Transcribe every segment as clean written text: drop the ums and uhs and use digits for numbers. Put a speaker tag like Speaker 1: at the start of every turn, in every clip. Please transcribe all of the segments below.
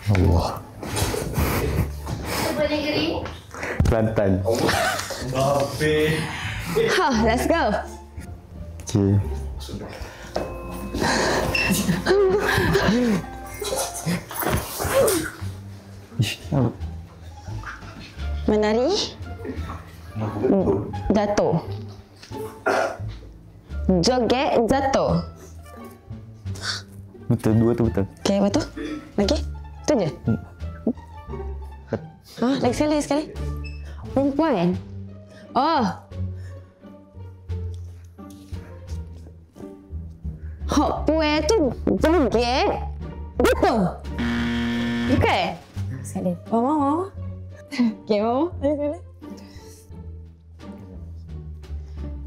Speaker 1: Allah.
Speaker 2: Cuba negeri.
Speaker 1: Kelantan.
Speaker 3: Ha, let's go.
Speaker 1: Okey. Ish, apa?
Speaker 3: Menari. Jatuh. Joget, jatuh.
Speaker 1: Betul, dua tu betul.
Speaker 3: Okey, apa tu? Lagi? Itu je? Lagi sekali. Perempuan. Oh. Hok pue tu joget. Betul. Bukan? Sekali. Mama. Okey, Mama. Sekali.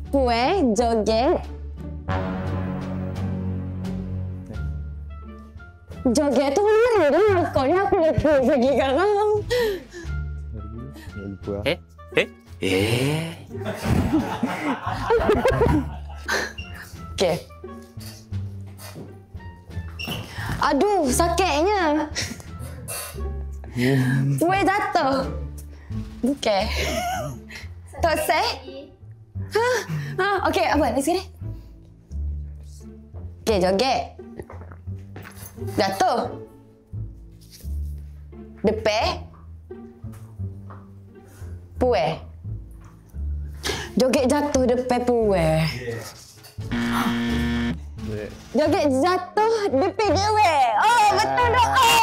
Speaker 3: Pue joget. Joget tu mana dia? Kau ni aku nak pergi sekarang.
Speaker 1: Ya, lupa lah.
Speaker 3: Okey. Aduh, sakitnya. Pue jatuh. Okey. Tak sah? Okey, apa? Lagi sekali. Okey, joget. Jatuh. Depan. Pue. Joget jatuh depan pue. Joget jatuh depan dewe. Oh, betul doa.